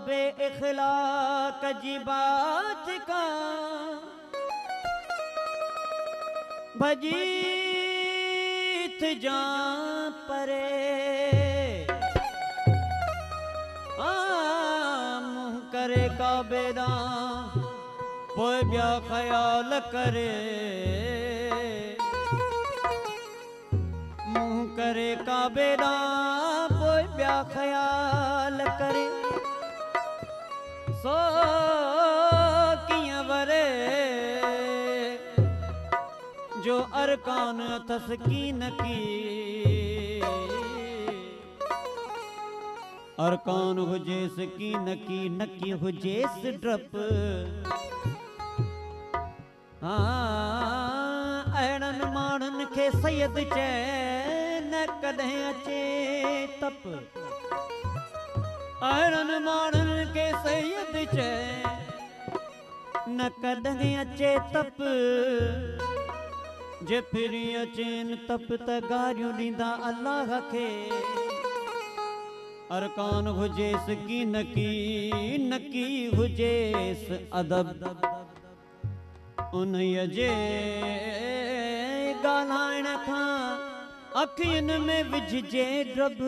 बे इखलाक जी बात का भजीत जा परे मुँह करे काबेदा पोइ ॿिया ख्याल करे मुँह करे काबेदा पोइ ॿिया ख्याल करे सो कीअं वरे जो अरकान अथस की नकी अरकान हुजेस की नकी हुजेस डप अहिड़नि माण्हुनि खे सैयद चए न कॾहिं अचे तप अहिड़नि माण्हुनि खे सैयद चए न कॾहिं अचे तप जे फिरी अचेनि तप त गारियूं ॾींदा अल्लाह खे अरकान हुजेस की नकी हुजेस अदब उन्हीअ जे ॻाल्हाइण खां अखियुनि में विझिजे ड्रब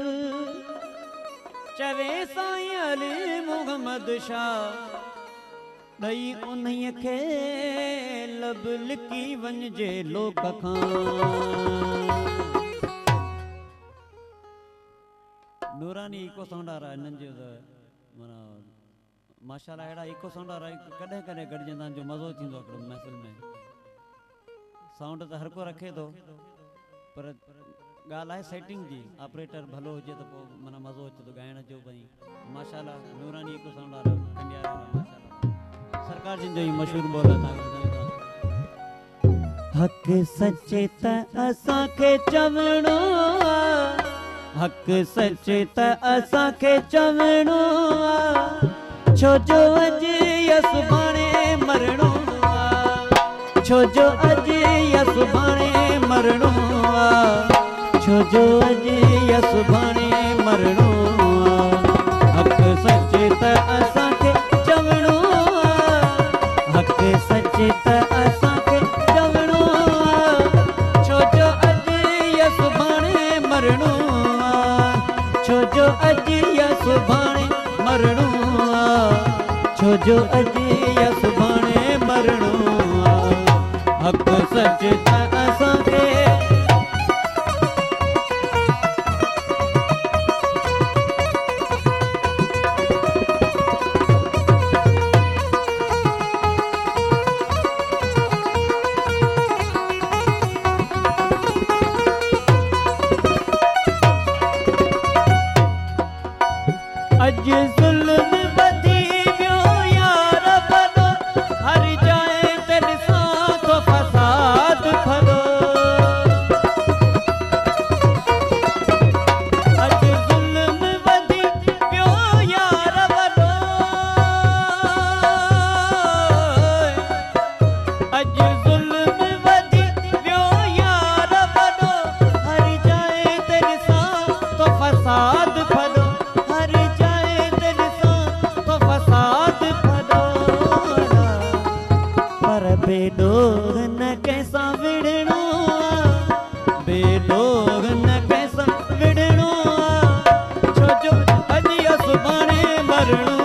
चवे साईं अली मुहम्मद शाह ॾई उन्हीअ खे लब लिकी वञिजे लोक खां नूरानी इको साउंड आ रहा है हिननि जो माना माशाल्लाह अहिड़ा इको साउंड आ रहा है कॾहिं कॾहिं गॾिजंदा आहिनि जो मज़ो थींदो आहे महफ़िल में साउंड त हर को रखे थो पर ॻाल्हि आहे सेटिंग जी ऑपरेटर भलो हुजे त पोइ माना मज़ो अचे थो ॻाइण जो भई माशाल्लाह नूरानी इको साउंड आ रहा है माशाल्लाह सरकार जिन जो ही मशहूर बोल था हक सच्चे त असां खे चवणो हक सच्चे त असां खे चवणो छो जो अॼु या सुभाणे मरणो छो जो अॼु या सुभाणे मरणो छो जो अॼु या सुभाणे मरणो हक सच्चे त असां खे चवणो हक सच्चे त असां खे चवणो छो जो अॼु या सुभाणे मरणो छो जो अॼु या सुभाणे मरणो छो जो अॼु या सुभाणे मरणो हक सच त असांखे अॼु ज़ुल्म वधी वियो यार भलो हर जाए ते ॾिसां थो फसाद भलो अॼु ज़ुल्म वधी वियो यार भलो अॼु ज़ुल्म वधी वियो यार भलो हर जाए ते ॾिसां थो फसाद भलो बेडोग न कैसा विड़नो बेडोग न कैसा विड़नो छो जो अॼु या सुभाणे मरणो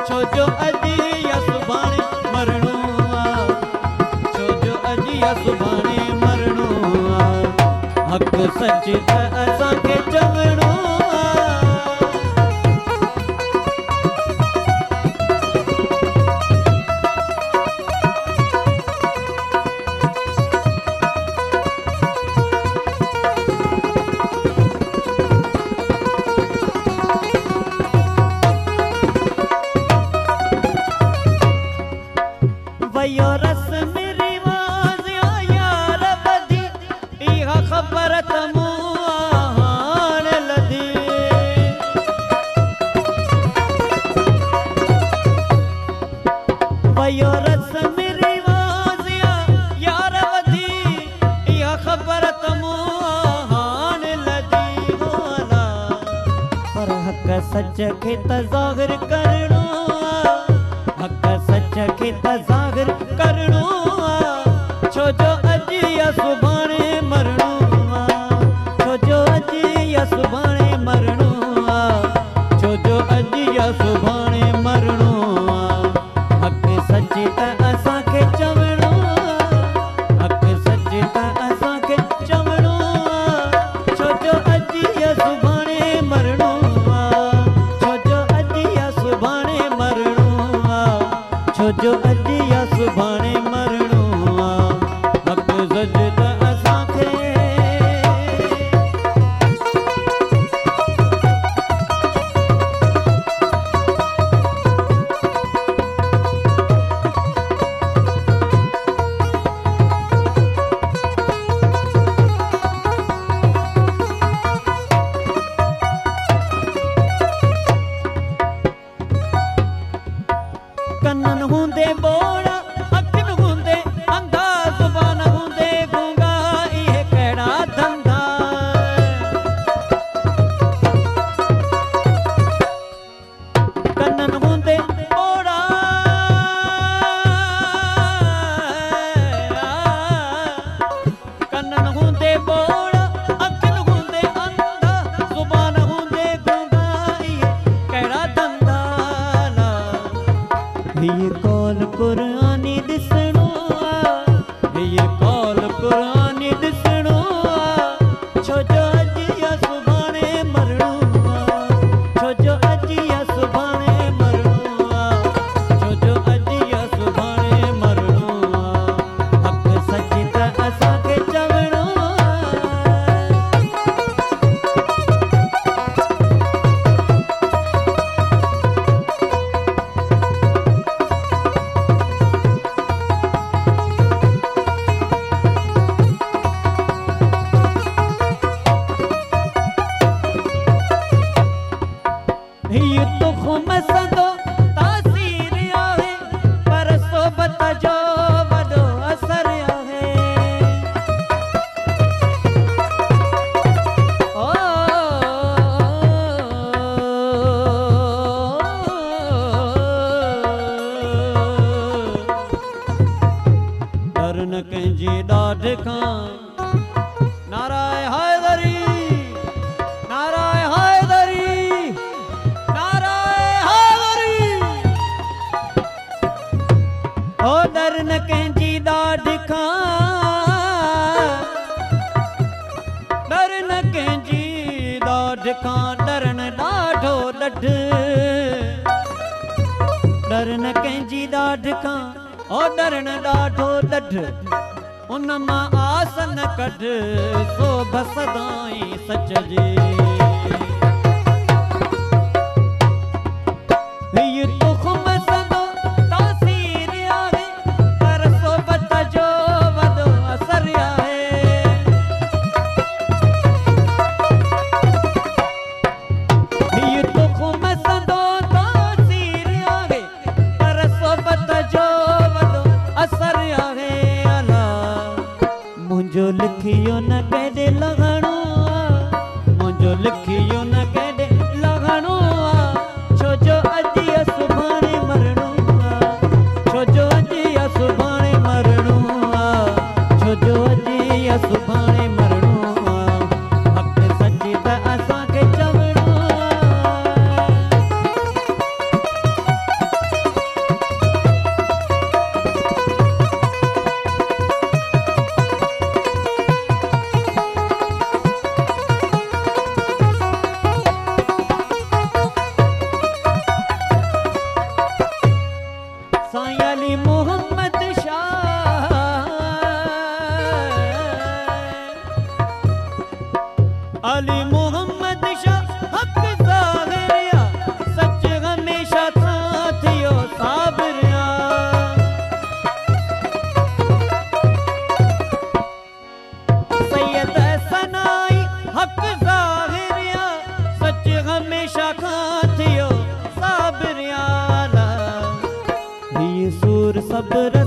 छो जो अॼु या सुभाणे मरणो छो जो अॼु या सुभाणे मरणो हक सच त असांखे चवणो वयो रस्म रिवाज यार बदी इहा ख़बर त मूं पर हक सच खे त ज़ाहिर करणो हक सच खे त ज़ाहिर करणो छो जो अॼु या सुभाणे मरणो छो जो अॼु या सुभाणे मरणो छो जो अॼु या सुभाणे मरणो हक सच त असांखे चवणो हक सच त असांखे चवणो छो जो अॼु या सुभाणे मरणो छो जो अॼु या सुभाणे मरणो छो जो अॼु या सुभाणे मरणो हक सच त असांखे कन्न हूंदे बोड़ा अखिन हूंदे अंधा ज़ुबान हूंदे गूंगा इहे कहिड़ा धंधा कन्न हूंदे बोड़ा कन्न हूंदे बोड़ा अखिन हूंदे अंधा ज़ुबान हूंदे गूंगा इहे कहिड़ा धंधा ये कौल कुरानी दिसणो ये कौल कुरानी दिसणो छो जो अॼु या सुभाणे मरणो छो जो अॼु या सुभाणे मरणो छो जो अॼु या सुभाणे मरणो हक सच त असांखे चवणो हीअ तुख़ुम सदो तासीर आहे पर सोबत जो वॾो असर आहे ओ डर न कंहिंजी ॾाढ खां नाराए हैदरी नाराए हैदरी ओ डर न कंहिंजी ॾाढ खां डर न कंहिंजी ॾाढ खां डरन ॾाढो ॾढ डर न कंहिंजी ॾाढ खां ओ डरन ॾाढो ॾढ उन मां आस न कढ सो बसदाई सच जी हीअ तुख़ुम सदो तासीर आहे पर सोबत जो वॾो असर आहे हीअ तुख़ुम सदो तासीर आहे पर सोबत जो वॾो असर आहे अला मुंहिंजो लिखियो न केॾे लॻणो मुंहिंजो लिखियो न केॾे लॻणो छो जो अॼु या सुभाणे मरणो छो जो अॼु या सुभाणे मरणो छो जो अॼु या सुभाणे मरणो हक सच त असांखे चवणो साईं अली मोहम्मद शाह अली मोहम्मद शाह हक ज़ाहिरिया सच हमेशा साथियो साबिरिया सैयद सनाई हक ज़ाहिरिया सच हमेशा साथियो साबिरिया सूर सब्र